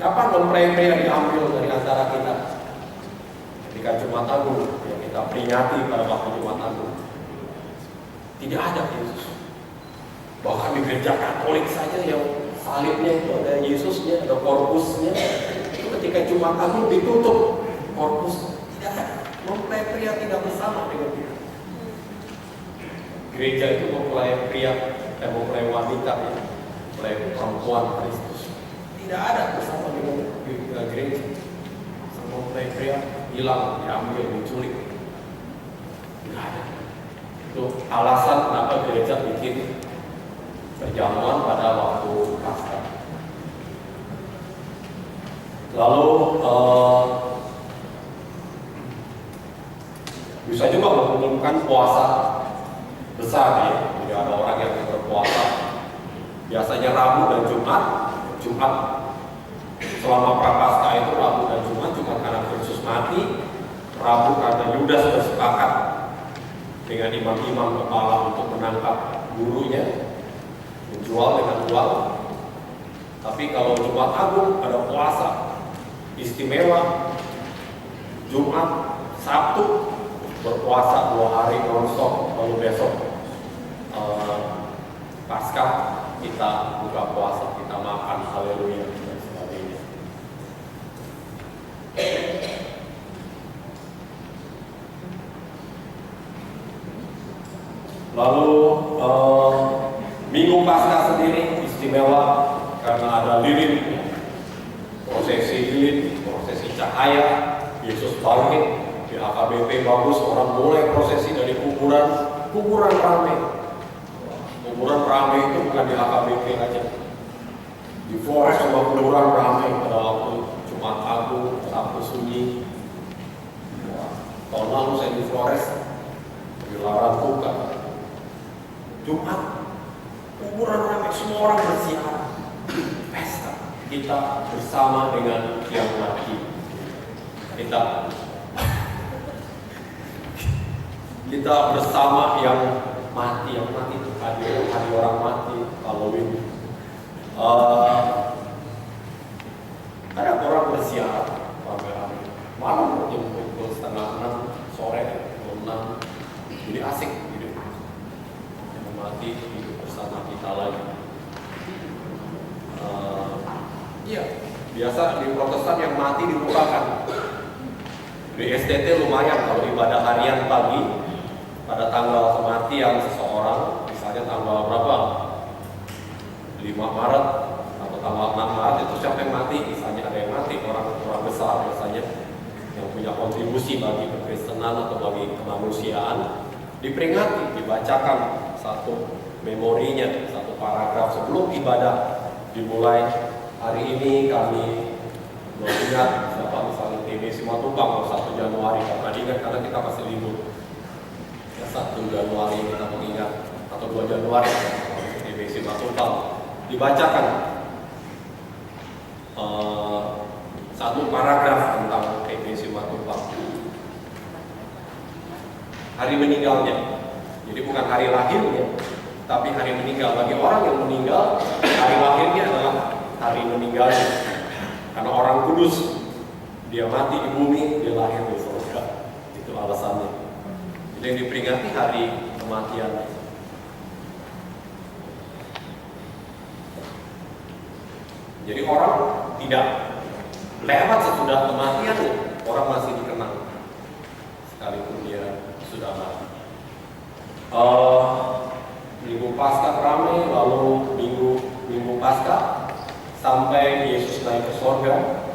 Kapan mempelai-pelai yang diambil dari antara kita? Ketika Jumat Agung yang kita peringati pada waktu Jumat Agung. Tidak ada Yesus. Bahkan di gereja Katolik saja yang salibnya itu ada Yesusnya, ada korpusnya. Itu ketika Jumat Agung ditutup korpus. Tidak ada. Mempelai pria tidak bersama dengan kita. Gereja itu mempelai pria, mempelai wanita, mempelai perempuan Kristus. Tidak ada bersama dengan gereja. Mempelai pria hilang, diambil, diculik. Tidak ada. Itu alasan kenapa gereja bikin perjamuan pada waktu Paskah. Lalu bisa juga mengumpulkan puasa besar ya. Jadi ada orang yang berpuasa biasanya Rabu dan Jumat. Jumat selama Prapaskah itu Rabu dan Jumat karena Kristus mati. Rabu karena Yudas bersepakat dengan imam-imam kepala untuk menangkap gurunya, menjual dengan uang. Tapi kalau Jumat Agung ada puasa istimewa, Jumat, Sabtu berpuasa 2 hari non-stop, lalu besok Paskah kita buka puasa, kita makan, haleluya dan sebagainya. Lalu Minggu Paskah sendiri istimewa karena ada lilin, prosesi lilin, prosesi cahaya, Yesus bangkit. Di AKBP bagus, orang mulai prosesi dari kuburan ramai. Kuburan ramai itu bukan di AKBP aja. Di Flores sama kuburan ramai pada waktu Jumat Agung, Sabtu Sunyi. Tahun lalu saya di Flores, di Larantuka. Jumat, kuburan ramai, semua orang berziarah. Pesta kita bersama dengan yang mati. Kita bersama yang mati itu hari orang mati, Halloween. Ada orang berziarah rame-rame. Malam jam pukul 5:30 sore, jam 6. Jadi asik hidup. Yang mati hidup bersama kita lagi. Iya, biasa di Protestan yang mati dilupakan. Di STT lumayan kalau ibadah harian pagi pada tanggal kematian seseorang, misalnya tanggal berapa? 5 Maret atau tanggal 6 Maret itu siapa yang mati? Misalnya ada yang mati, orang besar biasanya yang punya kontribusi bagi kekristenan atau bagi kemanusiaan, diperingati, dibacakan satu memorinya, satu paragraf sebelum ibadah dimulai. Hari ini kami mengingat siapa, misalnya TB Simatupang 1 Januari, karena diingat karena kita masih libur. 1 Januari kita mengingat, atau 2 Januari TB Simatupang, dibacakan satu paragraf tentang TB Simatupang. Hari meninggalnya, jadi bukan hari lahirnya, tapi hari meninggal. Bagi orang yang meninggal, hari lahirnya adalah hari meninggalnya. Karena orang kudus, dia mati di bumi, dia lahir di surga. Itu alasannya. Jadi yang diperingati hari kematian. Jadi orang tidak lewat sesudah kematiannya, orang masih dikenang sekalipun dia sudah mati. Minggu Paskah ramai, lalu minggu Paskah sampai Yesus naik ke sorga.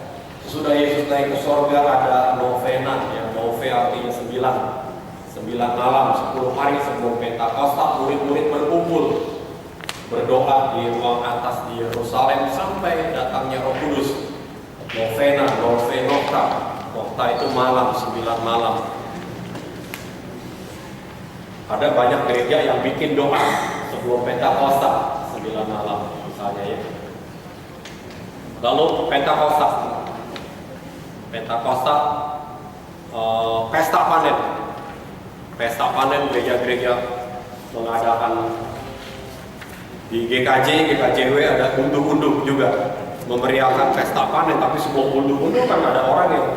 Sesudah Yesus naik ke sorga ada novena, yang nove artinya 9 malam, 10 hari sebelum Pentakosta, murid-murid berkumpul berdoa di ruang atas di Yerusalem sampai datangnya Roh Kudus. Novena, nokta itu malam, 9 malam. Ada banyak gereja yang bikin doa sebelum Pentakosta 9 malam misalnya ya. Lalu Pentakosta pesta panen gereja-gereja mengadakan di GKJ, GKJW ada unduh-unduh juga. memeriahkan pesta panen, tapi sebelum unduh-unduh kan ada orang yang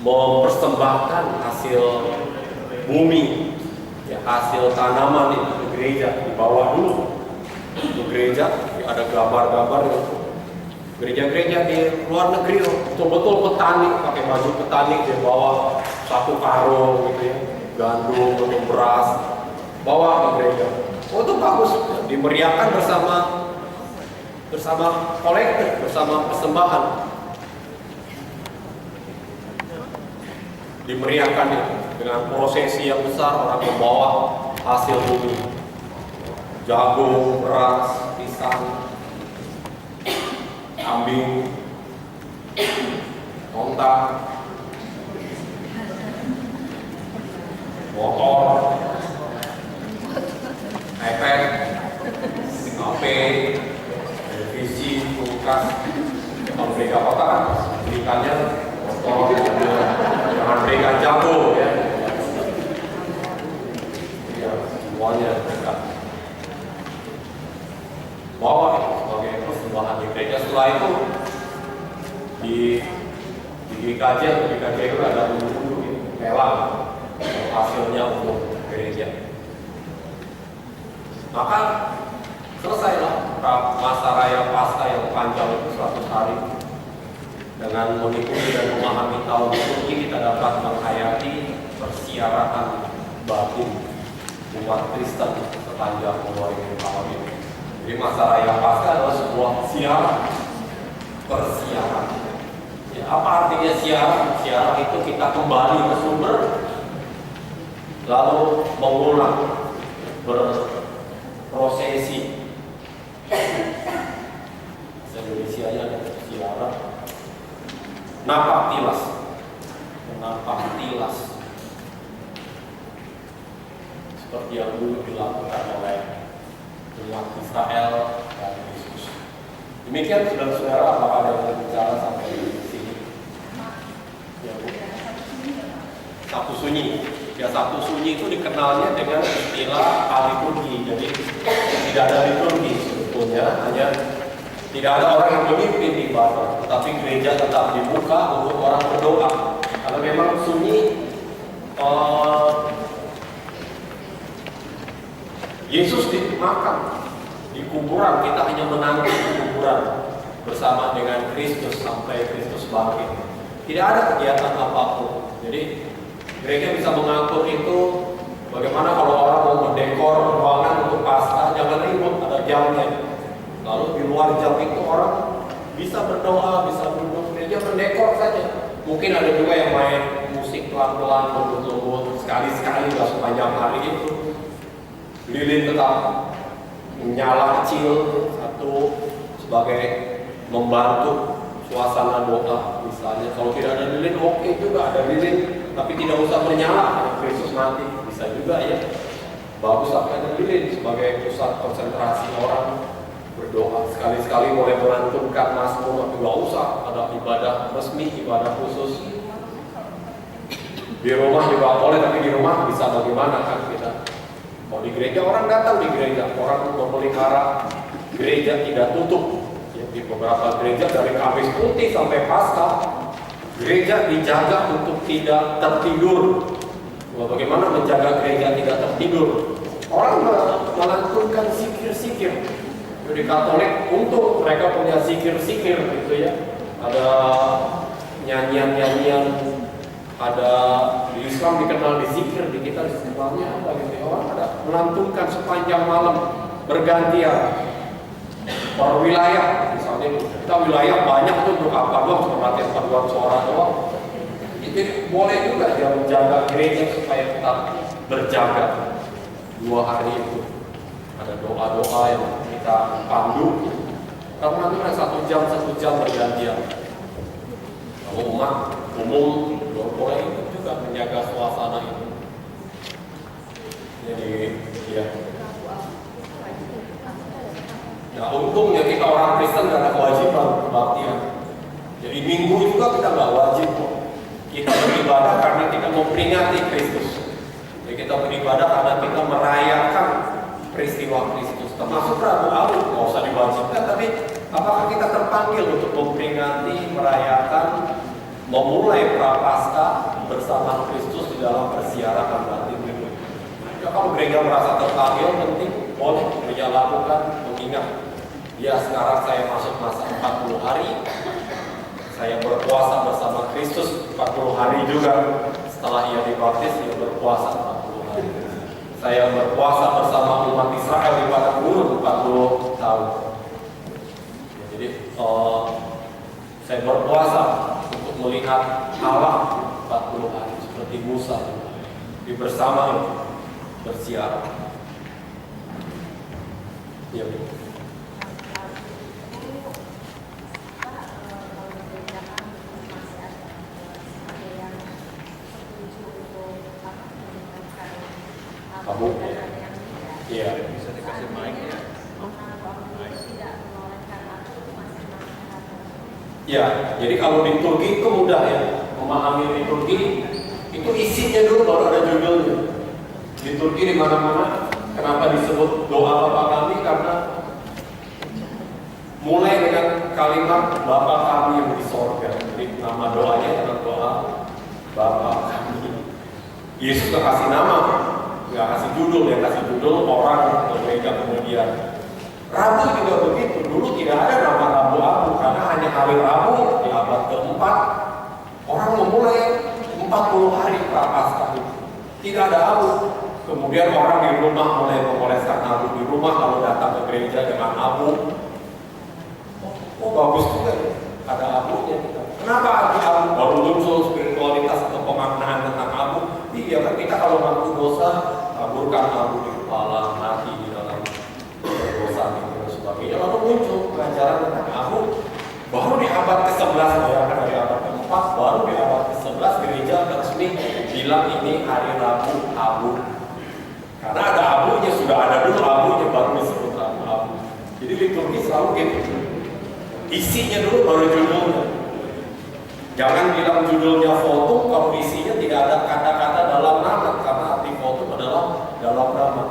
mempersembahkan hasil bumi, ya, hasil tanaman itu ke gereja, dibawa dulu ke gereja. Ada gambar-gambar itu. Gereja-gereja di luar negeri betul-betul petani, pakai baju petani, dia bawa satu karung gitu ya, gandum atau beras, bawa ke gereja. Oh, itu bagus, dimeriahkan bersama kolektif, bersama persembahan. Dimeriahkan itu dengan prosesi yang besar, orang membawa hasil bumi, jagung, beras, pisang, kambing, onta, motor, iPad, HP, televisi, kulkas. Kalau mereka kota kan belikannya motor, jangan berikan jago ya. Ya, semuanya mereka bawa sebagai persembahan di gereja. Setelah itu di GKJ itu ada unduh-unduh gitu, lelang hasilnya untuk gereja. Maka selesailah masa raya Paskah yang panjang itu 100 hari. Dengan mengikuti dan memahami tahun liturgi, kita dapat menghayati persiaratan batin umat Kristen sepanjang mulai tahun ini. Jadi masa raya Paskah adalah sebuah persiaran. Ya, apa artinya siaran? Siaran itu kita kembali ke sumber, lalu mengulang berprosesi. Indonesia-nya ada siaran. Napak tilas seperti yang dulu dilakukan oleh umat Israel dan Yesus. Demikian saudara-saudara, apakah ada yang bicara sampai di sini? Ya, Bu. Sabtu Sunyi. Ya, Sabtu Sunyi itu dikenalnya dengan istilah aliturgi. Jadi tidak ada liturgi sebetulnya, hanya tidak ada orang yang memimpin ibadah, tetapi gereja tetap dibuka untuk orang berdoa. Kalau memang sunyi, Yesus dimakam di kuburan, kita hanya menanti kuburan bersama dengan Kristus sampai Kristus bangkit. Tidak ada kegiatan apapun. Jadi gereja bisa mengatur itu. Bagaimana kalau orang mau mendekor ruangan untuk Paskah, jangan ribut, ada jamnya. Lalu di luar jam itu orang bisa berdoa, bisa duduk, gereja mendekor saja. Mungkin ada juga yang main musik pelan-pelan, lembut-lembut, sekali-sekali nggak sepanjang hari itu. Lilin tetap menyala kecil satu sebagai membantu suasana doa. Misalnya kalau tidak ada lilin, oke juga ada lilin, tapi tidak usah menyala. Kristus nanti bisa juga ya. Bagus tapi ada lilin sebagai pusat konsentrasi orang berdoa. Sekali-sekali boleh melantunkan mazmur, tapi nggak usah ada ibadah resmi, ibadah khusus. Di rumah juga boleh, tapi di rumah bisa bagaimana kan kita? Kalau di gereja orang datang di gereja, orang memelihara gereja tidak tutup. Ya, di beberapa gereja dari Kamis Putih sampai Paskah, gereja dijaga untuk tidak tertidur. Bagaimana menjaga gereja tidak tertidur? Orang melantunkan zikir-zikir. Di Katolik untuk mereka punya zikir-zikir gitu ya. Ada nyanyian-nyanyian, ada di Islam dikenal di zikir, di kita di sebelahnya ada gitu ya. Orang ada melantunkan sepanjang malam bergantian per wilayah. Misalnya kita wilayah banyak tuh untuk apa doang, cuma latihan paduan suara doang. Itu boleh juga dia menjaga gereja supaya tetap berjaga 2 hari itu. Ada doa-doa yang kita pandu, karena itu 1 jam bergantian. Kalau umat umum boleh ikut juga menjaga suasana itu. Jadi ya. Nah, untungnya kita orang Kristen gak ada kewajiban kebaktian. Jadi minggu juga kita nggak wajib. Kita beribadah karena kita memperingati Kristus. Jadi kita beribadah karena kita merayakan peristiwa Kristus. Termasuk Rabu Alu, nggak usah diwajibkan, tapi Apakah kita terpanggil untuk memperingati, merayakan, memulai Prapaskah bersama Kristus di dalam persiaran batin? Ya, kalau gereja merasa terpanggil, penting boleh gereja lakukan, mengingat ya sekarang saya masuk masa 40 hari, saya berpuasa bersama Kristus 40 hari juga. Setelah ia dibaptis, ia berpuasa 40 hari. Saya berpuasa bersama umat Israel di padang gurun 40 tahun. Ya, jadi saya berpuasa untuk melihat Allah 40 hari seperti Musa di bersama bersiar. Ya. Kamu? Iya. Bisa dikasih mic ya? Ya, jadi kalau di Turki itu mudah ya, memahami liturgi itu isinya dulu baru ada judulnya. Di Turki di mana-mana, kenapa disebut doa Bapa Kami? Karena mulai dengan kalimat Bapa Kami yang di sorga. Jadi nama doanya adalah doa Bapa Kami. Yesus gak kasih nama, gak kasih judul, ya kasih judul orang gereja kemudian. Rabu juga begitu, dulu tidak ada nama Rabu Abu karena hanya hari Rabu di abad keempat orang memulai 40 hari Prapaskah itu. Tidak ada abu. Kemudian orang di rumah mulai memoleskan abu di rumah, lalu datang ke gereja dengan abu. Oh bagus juga ya, ada abunya. Kenapa ada abu? Baru muncul spiritualitas atau pemaknaan tentang abu. Iya kan, kita kalau ngaku dosa, taburkan abu di kepala, mati di dalam dosa dan sebagainya. Lalu muncul pengajaran tentang abu. Baru di abad ke-11, bayangkan dari abad ke-4, baru di abad ke-11 gereja resmi bilang ini hari Rabu abu. Karena ada abunya, sudah ada dulu abunya, baru disebut Rabu abu. Jadi liturgi selalu gitu. Isinya dulu baru judulnya. Jangan bilang judulnya foto kalau isinya tidak ada kata-kata dalam nama, karena arti foto adalah dalam nama.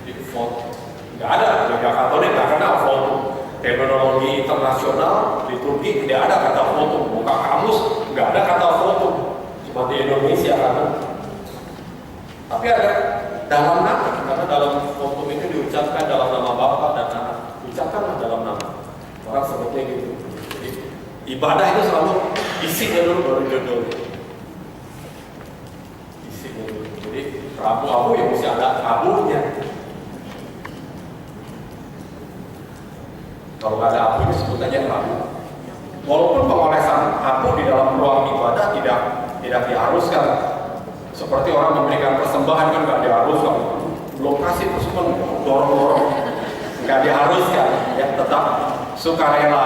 Jadi foto nggak ada, gereja Katolik nggak kenal foto. Terminologi internasional liturgi tidak ada kata foto. Buka kamus nggak ada kata foto. Cuma di Indonesia karena. Tapi ada dalam nama, karena dalam foto itu diucapkan dalam nama Bapa dan Anak. Ucapkanlah dalam nama. Orang sebutnya gitu. Jadi, ibadah itu selalu isinya dulu baru judulnya. Isinya dulu. Jadi Rabu abu yang mesti ada abunya. Kalau nggak ada abu disebut aja Rabu. Walaupun pengolesan abu di dalam ruang ibadah tidak diharuskan. Seperti orang memberikan persembahan kan nggak diharuskan. Belum kasih terus dorong-dorong. Nggak diharuskan, ya tetap sukarela.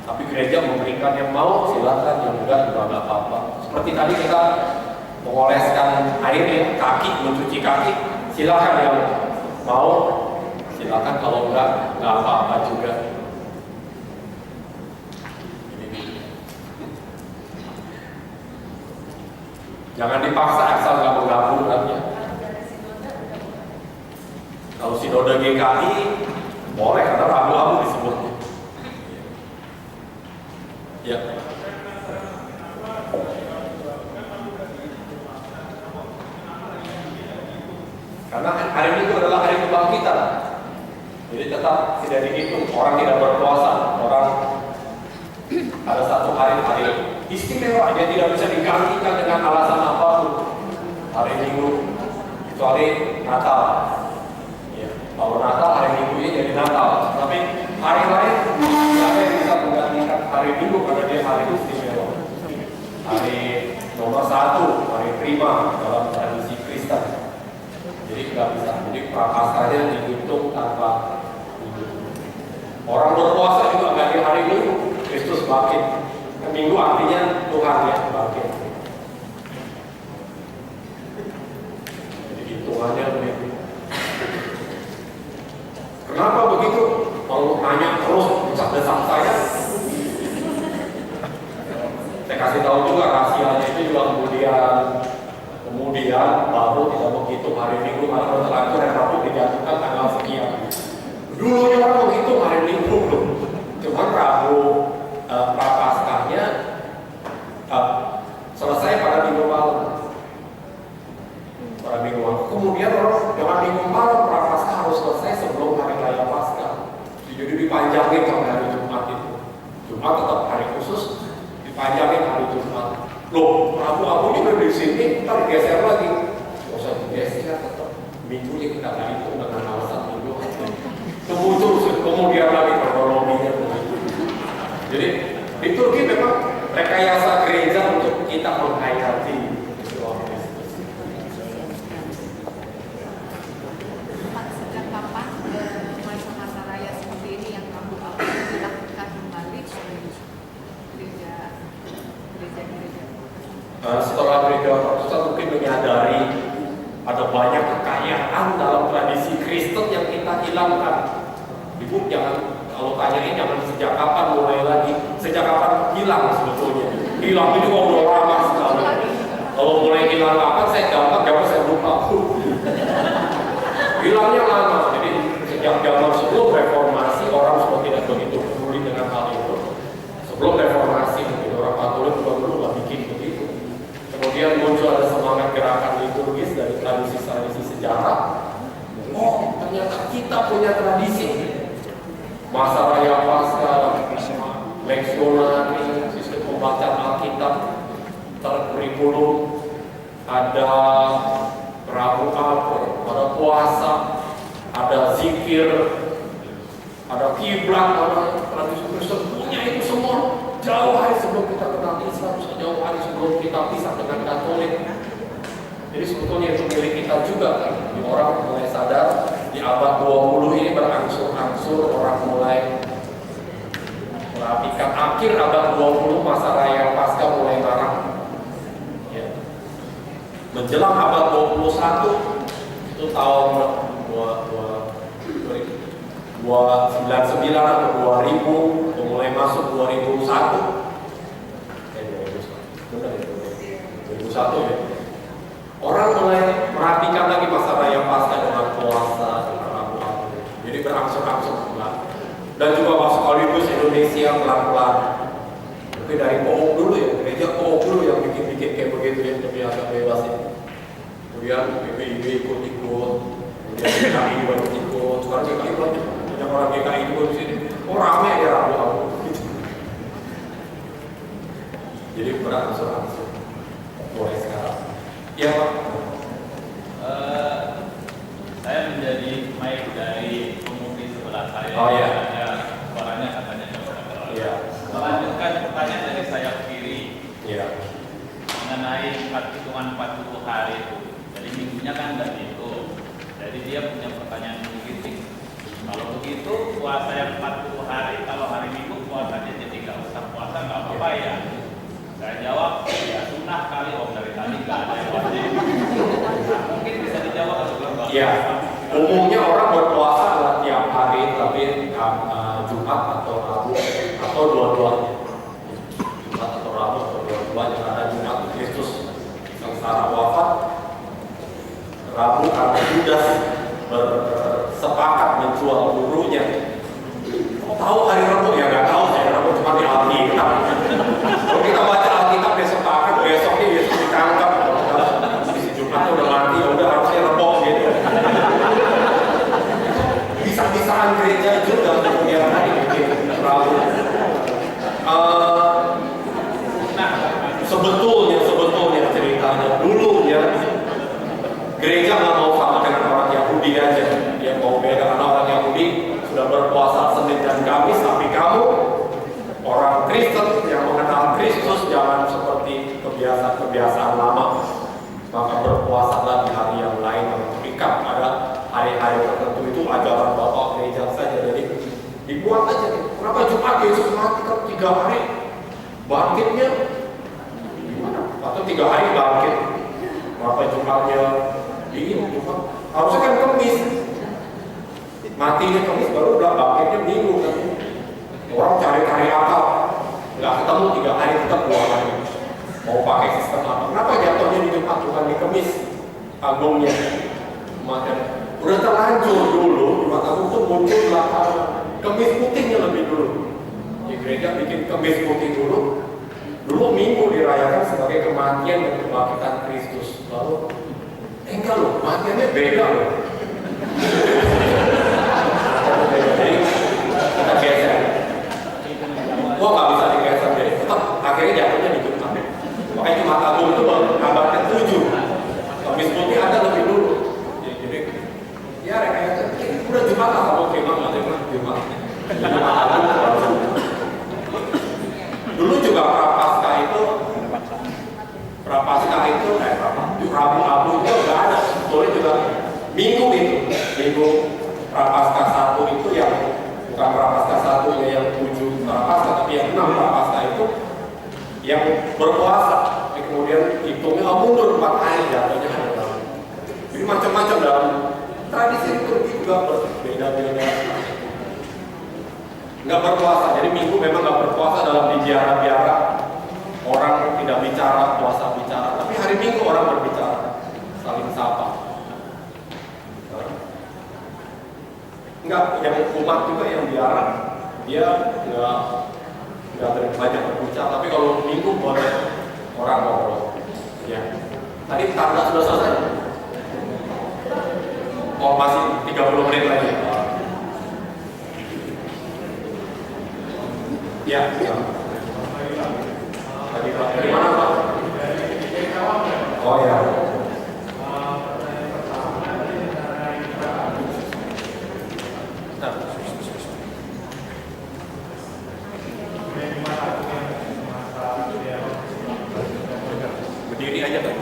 Tapi gereja memberikan yang mau, silakan, yang enggak juga nggak apa-apa. Seperti tadi kita mengoleskan air ya, kaki, mencuci kaki, silakan yang mau, silakan, kalau enggak apa-apa juga. Jangan dipaksa asal nggak menggabung ya. Kalau sinode GKI boleh karena Rabu abu disebutnya. Ya. Karena hari Minggu adalah hari kebangkitan. Jadi tetap tidak dihitung, orang tidak berpuasa, orang ada satu hari istimewa, dia tidak bisa digantikan dengan alasan apapun. Hari Minggu kecuali Natal. Ya, kalau Natal hari Minggunya jadi Natal. Tapi hari lain tidak ada yang bisa menggantikan hari Minggu karena dia hari istimewa. Hari nomor 1, hari prima dalam tradisi Kristen. Jadi nggak bisa. Jadi prapaskahnya dihitung tanpa orang berpuasa juga nggak di hari Minggu. Kristus bangkit. Minggu artinya Tuhan yang bangkit. Jadi hitungannya begitu. Kenapa begitu? Kalau nanya terus desak-desak saya kasih tahu juga rahasianya itu juga kemudian baru tidak menghitung hari Minggu atau terlanjur yang Rabu dijatuhkan tanggal sekian. Dulunya orang menghitung hari Prapaskahnya selesai pada minggu malam. Pada minggu malam. Kemudian dengan minggu malam Prapaskah harus selesai sebelum hari raya Paskah. Jadi dipanjangin sampai hari Jumat itu. Jumat tetap hari khusus, dipanjangin hari Jumat. Loh, Rabu juga di sini, ntar geser lagi. Gak usah digeser, tetap minggunya kita nggak hitung dengan alasan minggu. Kemudian lagi kronologinya. Jadi di Turki memang rekayasa gereja untuk kita menghayati peristiwa Kristus. Sejak kapan masa-masa raya seperti ini yang kamu dilakukan kembali oleh gereja? Setelah gereja Protestan mungkin menyadari ada banyak kekayaan dalam tradisi Kristen yang kita hilangkan. Ibu jangan, kalau tanyain jangan sejak kapan mulai lagi, sejak kapan hilang sebetulnya. Hilang itu juga udah lama sekali. Kalau mulai hilang kapan saya jawab saya lupa. Hilangnya lama. Jadi sejak zaman sebelum reformasi orang sudah tidak begitu peduli dengan hal itu. Sebelum reformasi mungkin orang Katolik juga dulu nggak bikin begitu. Kemudian muncul ada semangat gerakan liturgis dari tradisi-tradisi sejarah. Oh, ternyata kita punya tradisi. Masa raya Paskah, leksionari, sistem pembacaan Alkitab, terkurikulum, ada Rabu Apel, ada puasa, ada zikir, ada kiblat, ada tradisi Kristen, punya itu semua jauh hari sebelum kita kenal Islam, jauh hari sebelum kita pisah dengan Katolik. Jadi sebetulnya itu milik kita juga kan. Orang mulai sadar di abad 20 ini berangsur-angsur orang mulai perhatikan akhir abad 20 masa raya Paskah mulai marak. Ya. Menjelang abad 21 itu tahun 99 atau 2000 mulai masuk 2001. 2001 ya. Orang mulai merapikan lagi masa raya Paskah dengan puasa, dengan Rabu-Rabu. Jadi berangsur-angsur pelan. Dan juga masuk sekaligus Indonesia pelan-pelan. Tapi dari Pook dulu ya, gereja Pook dulu yang bikin-bikin kayak begitu ya, lebih agak bebas ya. Kemudian PPIB ikut-ikut, kemudian GKI baru ikut. Sekarang GKI banyak orang GKI juga di sini. Oh rame ya Rabu-Rabu. Jadi berangsur-angsur. Mulai sekarang. Ya Pak. Saya menjadi mic dari pemukti sebelah saya. Oh ya. Ada suaranya katanya coba. Iya. Melanjutkan pertanyaan dari sayap kiri. Iya. Mengenai hitungan 40 hari itu. Jadi minggunya kan enggak gitu. Jadi dia punya pertanyaan begitu. Kalau begitu puasa yang 40 hari, kalau hari Minggu puasanya jadi nggak usah puasa nggak apa-apa ya. Saya jawab, ya sunnah kali dari tadi nggak ada yang wajib. Nah, mungkin bisa dijawab atau belum? Iya. Umumnya orang berpuasa adalah tiap hari, tapi Jumat atau Rabu atau dua-duanya. Jumat atau Rabu atau dua-duanya. Ada Jumat Kristus sengsara wafat, Rabu karena Yudas bersepakat menjual gurunya. Kok tahu hari Rabu? Ya nggak tahu, saya Rabu cuma di Alkitab. Kalau kita baca Alkitab dia sepakat, besoknya Yesus ditangkap. Si Jumat udah mati, udah harusnya rebok gitu. Bisa-bisaan gereja juga kemudian hari bikin Rabu. Sebetulnya ceritanya dulu ya gereja nggak mau sama dengan orang Yahudi aja. Dia mau beda karena orang Yahudi sudah berpuasa Senin dan Kamis, tapi kamu orang Kristen yang mengenal Kristus jangan seperti kebiasaan lama, maka berpuasalah di hari yang lain yang terikat pada hari-hari tertentu. Itu ajaran Bapak gereja saja. Jadi dibuat aja. Kenapa Jumat Yesus mati kan 3 hari bangkitnya gimana? Atau 3 hari bangkit? Kenapa Jumatnya dingin? Jumat harusnya kan Kamis. Matinya Kamis baru udah bangkitnya Minggu kan. Orang cari akal, nggak ketemu 3 hari, tetap 2 hari. Mau pakai sistem apa? Kenapa jatuhnya di Jumat bukan di Kamis Agungnya? Maka udah terlanjur dulu Jumat Agung itu muncul belakangan. Kamis putihnya lebih dulu. Jadi gereja bikin kemis putih dulu. Dulu Minggu dirayakan sebagai kematian dan kebangkitan Kristus. Lalu, enggak loh, kematiannya beda loh. Jadi kita geser. Wah nggak bisa digeser deh. Tetap akhirnya jatuhnya di Jumat. Makanya Jumat Agung itu abad ke-7. Kemis putih ada lebih dulu. Jadi ya rekayasa. Udah Jumat lah kalau kemang nggak Jumat. Jumat Agung baru. Dulu juga Prapaskah itu Rabu itu nggak ada. Sebetulnya juga Minggu itu, Minggu Prapaskah 1 itu yang bukan Prapaskah 1 yang 7 Prapaskah, tapi yang 6 Prapaskah itu yang berpuasa. Kemudian hitungnya mundur 4 hari jatuhnya hari Rabu. Jadi macam-macam dalam tradisi itu juga berbeda-beda. Nggak berpuasa, jadi Minggu memang nggak berpuasa dalam biara-biara. Orang tidak bicara, puasa bicara. Tapi hari Minggu orang berbicara, saling sapa. Enggak, yang umat juga yang biara, dia nggak banyak berbicara. Tapi kalau Minggu boleh orang ngobrol. Ya. Tadi tanda sudah selesai. Oh masih 30 menit lagi. Ya. Dari mana Pak? Oh ya. Berdiri aja Pak.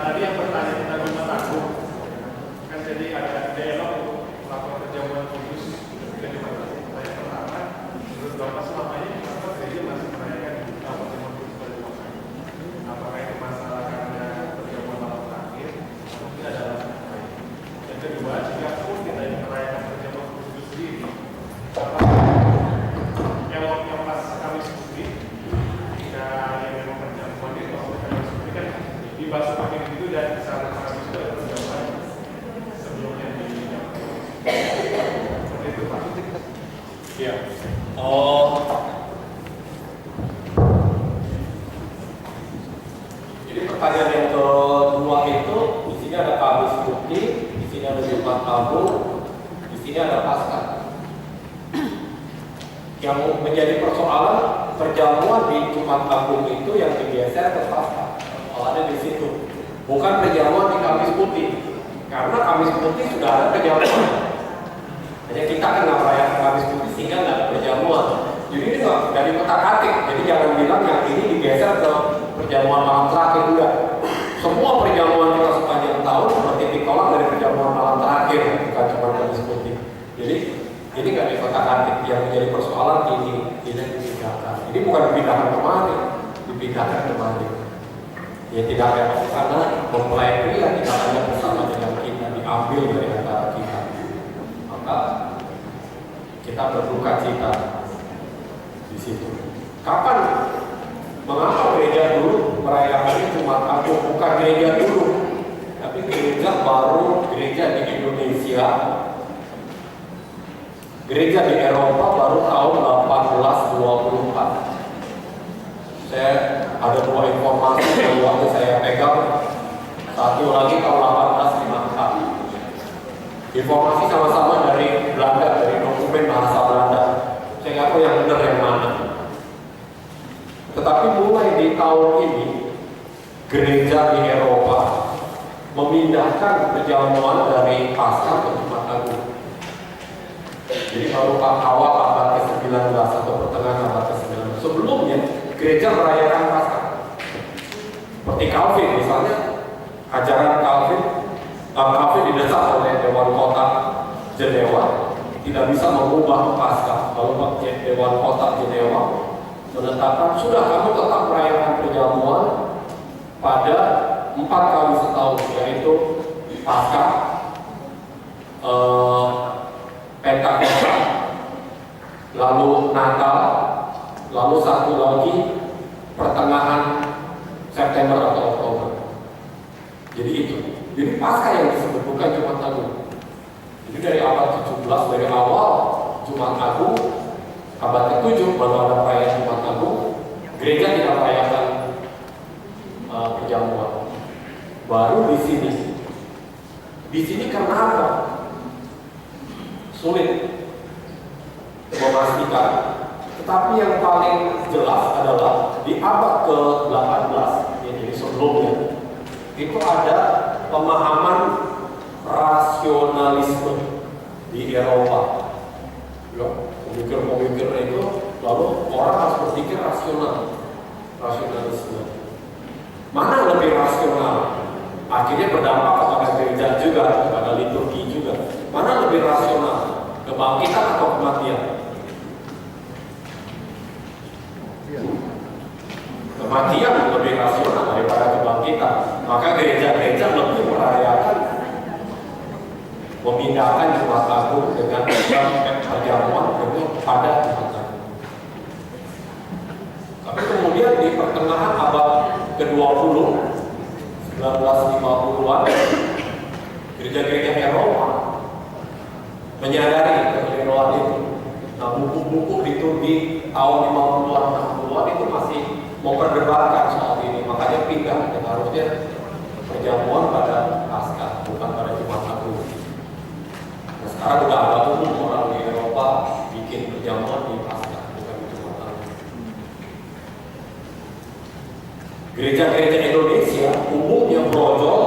Tadi yang pertanyaan tentang Jumat Agung kan jadi ada dialog melakukan perjamuan kudus dan Jumat Agung. Pertanyaan pertama, menurut Bapak selama ini kenapa gereja masih merayakan perjamuan kudus pada Jumat Agung? Apakah itu masalah karena perjamuan malam terakhir? Mungkin ada alasan lain. Yang kedua, jika pun kita ingin merayakan perjamuan kudus itu sendiri, apakah yang pas Kamis Putih, jika yang memang perjamuan itu Kamis Putih kan dibasuh pakai begitu dan saat Kamis itu ada perjamuan sebelumnya di seperti itu Pak. Ya. Oh. Jadi pertanyaan yang kedua itu di sini ada Kamis Putih, di sini ada Jumat Agung, di sini ada Paskah. Yang menjadi persoalan perjamuan di Jumat Agung itu yang digeser ke Paskah. Kalau ada di situ, bukan perjamuan di Kamis Putih, karena Kamis Putih sudah ada perjamuan. Jadi kita kan nggak merayakan Kamis Putih sehingga nggak ada perjamuan. Jadi ini nggak dari kotak-katik. Jadi jangan bilang yang ini digeser ke perjamuan malam terakhir enggak. Semua perjamuan kita sepanjang tahun seperti ditolak dari perjamuan malam terakhir, bukan cuma Kamis Putih. Jadi ini nggak di kotak-katik. Yang menjadi persoalan ini tidak dipindahkan. Ini bukan dipindahkan kemari, dipindahkan kemari. Ya tidak repot karena mempelai pria tidak hanya bersama dengan kita, diambil dari antara kita. Maka kita berduka cita di situ. Kapan? Mengapa gereja dulu merayakannya Jumat Agung? Bukan gereja dulu, tapi gereja baru, gereja di Indonesia, gereja di Eropa baru tahun 1824. Saya ada 2 informasi yang waktu saya pegang, satu lagi tahun 1854. Informasi sama-sama dari Belanda, dari dokumen bahasa Belanda. Saya nggak tahu yang benar yang mana. Tetapi mulai di tahun ini, gereja di Eropa memindahkan perjamuan dari Paskah ke Jumat Agung. Jadi baru awal abad ke-19 atau pertengahan abad ke-19. Sebelumnya gereja merayakan Paskah. Seperti Calvin misalnya, ajaran Calvin didesak oleh Dewan Kota Jenewa tidak bisa mengubah Paskah. Lalu Dewan Kota Jenewa menetapkan sudah kamu tetap merayakan perjamuan pada 4 kali setahun, yaitu Paskah, Pentakosta, lalu Natal, lalu satu lagi pertengahan September atau Oktober. Jadi itu. Jadi Paskah yang disebut, bukan Jumat Agung. Jadi dari abad 17, dari awal Jumat Agung, abad ke-7 baru ada perayaan Jumat Agung, gereja tidak merayakan perjamuan. Baru di sini. Di sini karena apa? Sulit memastikan. Tetapi yang paling jelas adalah di abad ke-18, jadi sebelumnya, itu ada pemahaman rasionalisme di Eropa. Ya, pemikir-pemikir itu lalu orang harus berpikir rasionalisme. Mana lebih rasional? Akhirnya berdampak kepada gereja juga, kepada liturgi juga. Mana lebih rasional? Kebangkitan atau kematian? Kematian lebih rasional daripada kebangkitan. Maka gereja-gereja lebih merayakan memindahkan Jumat Agung dengan perjamuan dengan pada Jumat Agung. Tapi kemudian di pertengahan abad ke-20, 1950-an, gereja-gereja Eropa menyadari kekeliruan itu. Nah, buku-buku liturgi tahun 50-an, 60-an itu masih memperdebatkan soal ini, makanya pindah dan harusnya perjamuan pada Paskah, bukan pada Jumat Agung. Nah, sekarang udah ada umum orang di Eropa bikin perjamuan di Paskah, bukan di Jumat Agung. Gereja-gereja Indonesia umumnya brojol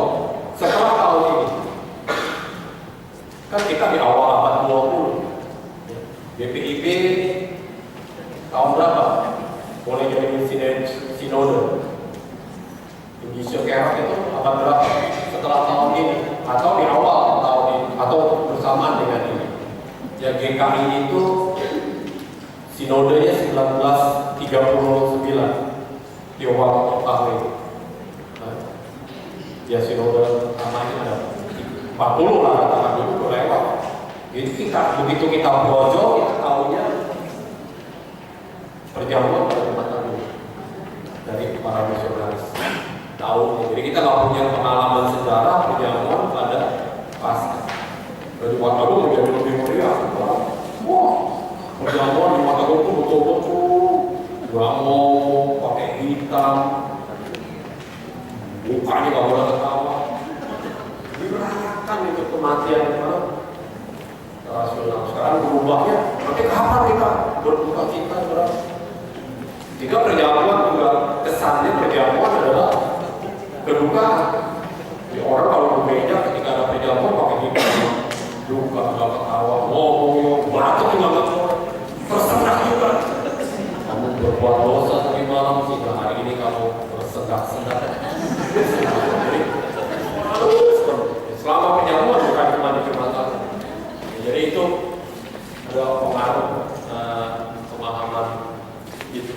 setelah tahun ini. Kan kita di awal abad 20, BPIB tahun berapa? Mulai jadi sinode. Indonesia Kerok itu abad berapa? Setelah tahun ini atau di awal tahun ini atau bersamaan dengan ini. Ya, GKI itu sinodenya 1939. Tiongkok Oktawi. Ya sinode namanya ada 40 lah katakan dulu lewat. Jadi begitu kita brojol kita tahunya perjamuan pada Jumat Agung dari para misionaris tahun. Jadi kita nggak punya pengalaman sejarah perjamuan pada Paskah. Dari Jumat Agung menjadi lebih meriah. Wah, perjamuan Jumat Agung itu betul-betul bangun pakai hitam, mukanya nggak boleh ketawa, dirayakan itu kematian rasional. Sekarang berubahnya, nanti kapan kita berbuka cita berapa? Jika perjamuan juga kesannya perjamuan adalah kedukaan. Ya, orang kalau berbeda ketika ada perjamuan pakai hitam, duka nggak ketawa, ngomong, batuk juga nggak keluar, tersendak juga. Kamu berbuat dosa tadi malam sehingga hari ini kamu bersendak-sendak. Selama perjamuan bukan cuma di Jumat Agung. Jadi itu ada pengaruh pemahaman itu.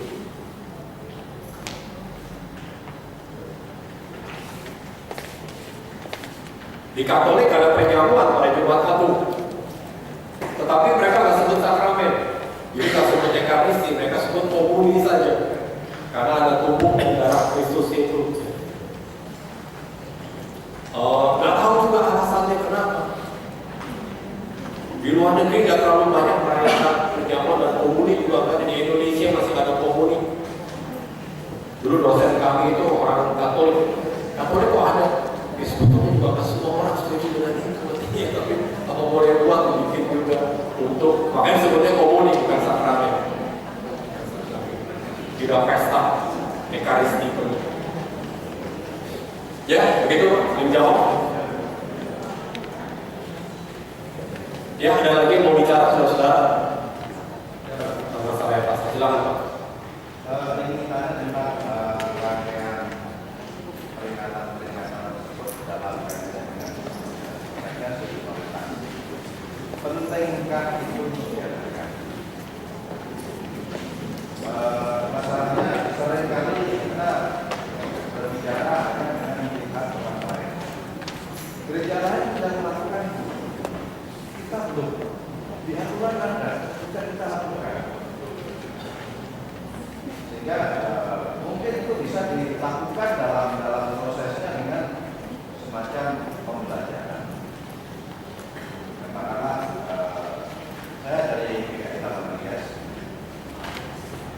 Di Katolik ada perjamuan pada Jumat Agung, tetapi mereka nggak sebut sakramen. Jadi nggak sebut ekaristi, mereka sebut komuni saja, karena ada tubuh dan darah Kristus itu. Nggak tahu juga alasannya kenapa. Di luar negeri nggak terlalu banyak merayakan perjamuan dan komuni juga kan. Di Indonesia masih ada komuni. Dulu dosen kami itu orang Katolik. Katolik kok ada? Ya sebetulnya juga nggak semua orang setuju dengan itu. Ya, tapi apa boleh buat bikin juga untuk makanya sebetulnya komuni bukan sakramen. Tidak pesta ekaristi penuh. Ya, begitu belum jawab. Ya, ada lagi yang mau bicara saudara-saudara? Sama saya Pak, silakan Pak. Ini kita tentang rangkaian peringatan tersebut dalam kaitan dengan mereka sebagai pemerintahan. Pentingkah itu diadakan? Masalahnya seringkali kita berbicara dengan melihat orang lain. Gereja lain sudah melakukan itu. Kita belum. Di aturan ada, kita lakukan. Sehingga mungkin itu bisa dilakukan dalam prosesnya dengan semacam pembelajaran. Memang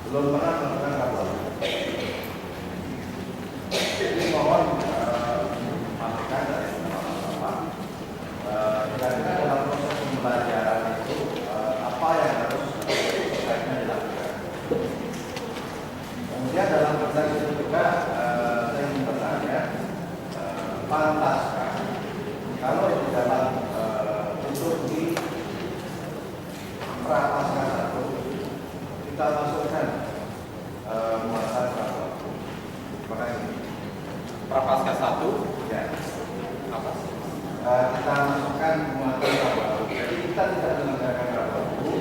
belum pernah melakukan rabu. Jadi mohon masukan dari teman-teman. Kira-kira dalam proses pembelajaran itu apa yang harus sebaiknya dilakukan. Kemudian dalam konteks itu juga saya ingin bertanya, pantaskah kalau di dalam untuk di prapaskah satu kita masukkan muatan prapaskah? Terima kasih. Prapaskah 1 Ya. apa? Kita masukkan muatan prapaskah. Jadi kita tidak mengerjakan prapaskah.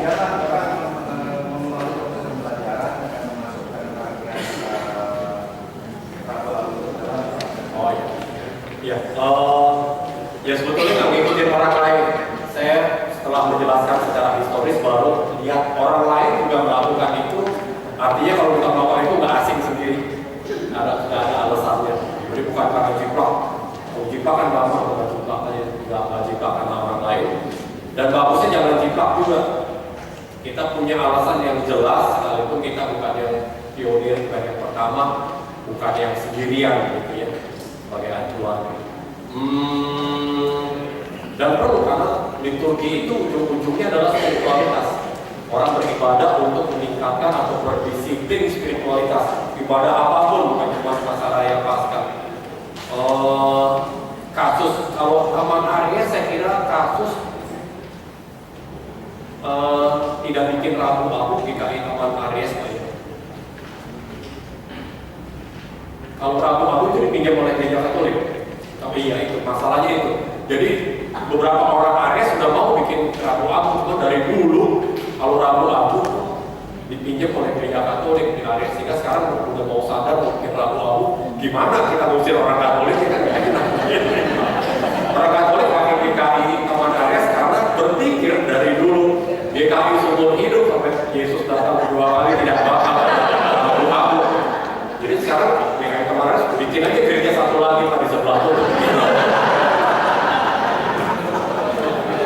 Jangan orang melalui proses pembelajaran akan memasukkan rangkaian prapaskah itu dalam prapaskah. Oh iya. Ya, ya sebetulnya nggak ngikutin orang lain. Saya setelah menjelaskan secara historis baru lihat orang lain juga melakukan itu. Artinya kalau kita melakukan itu nggak asing sendiri. Sudah ada alasannya. Jadi bukan karena jiplak. Kalau jiplak kan gampang, bukan jiplak aja, nggak jiplak karena orang lain. Dan bagusnya jangan jiplak juga. Kita punya alasan yang jelas, sekalipun kita bukan yang pionir, bukan yang pertama, bukan yang sendirian gitu ya, sebagai acuan. Dan perlu karena liturgi itu ujung-ujungnya adalah spiritualitas. Orang beribadah untuk meningkatkan atau berdisiplin spiritualitas. Ibadah apapun, bukan cuma masa raya Paskah. Kasus kalau Taman Arya saya kira kasus tidak bikin ragu-ragu GKI Taman Arya saya. Kalau ragu-ragu itu dipinjam oleh gereja Katolik. Tapi ya itu masalahnya itu. Jadi beberapa orang Aries sudah mau bikin rabu-abu, cuma dari dulu kalau rabu-abu dipinjam oleh gereja Katolik di Aries, sehingga sekarang udah mau sadar mau bikin rabu-abu, gimana kita ngusir orang Katolik kita nggak enak. Orang Katolik pakai GKI Taman Aries karena berpikir dari dulu GKI seumur hidup sampai Yesus datang kedua kali tidak bakal rabu-abu. Jadi sekarang GKI Taman Aries bikin aja gereja satu lagi di sebelah tuh.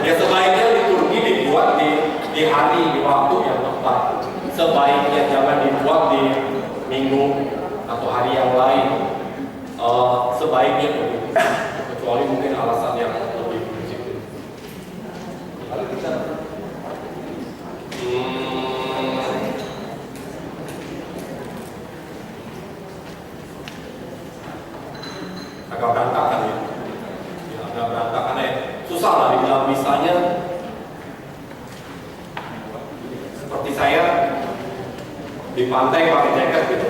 Ya sebaiknya liturgi dibuat di hari, di waktu yang tepat. Sebaiknya jangan dibuat di minggu atau hari yang lain. Sebaiknya begitu. Kecuali mungkin alasan yang lebih prinsip. Kalau kita agak berantakan ya. Agak berantakan ya. Susah lah dibilang misalnya seperti saya di pantai pakai jaket gitu.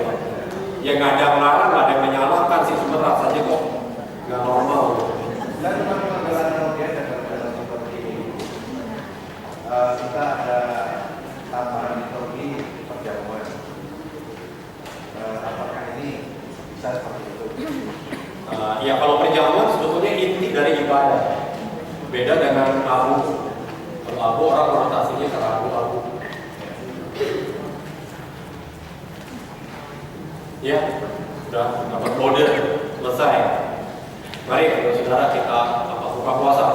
Ya nggak ada melarang, nggak ada yang menyalahkan sih, cuma rasanya kok nggak normal. dan pengalaman dia dalam seperti ini, kita ada tambahan liturgi perjamuan. Apakah ini bisa seperti itu? Ya kalau perjamuan sebetulnya inti dari ibadah. Beda dengan abu. Kalau abu orang konotasinya ke abu-abu. Ya, sudah dapat kode, selesai. Mari saudara kita buka puasa.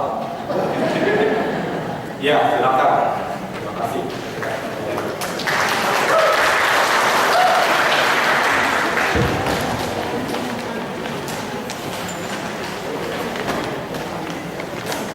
Ya, silakan.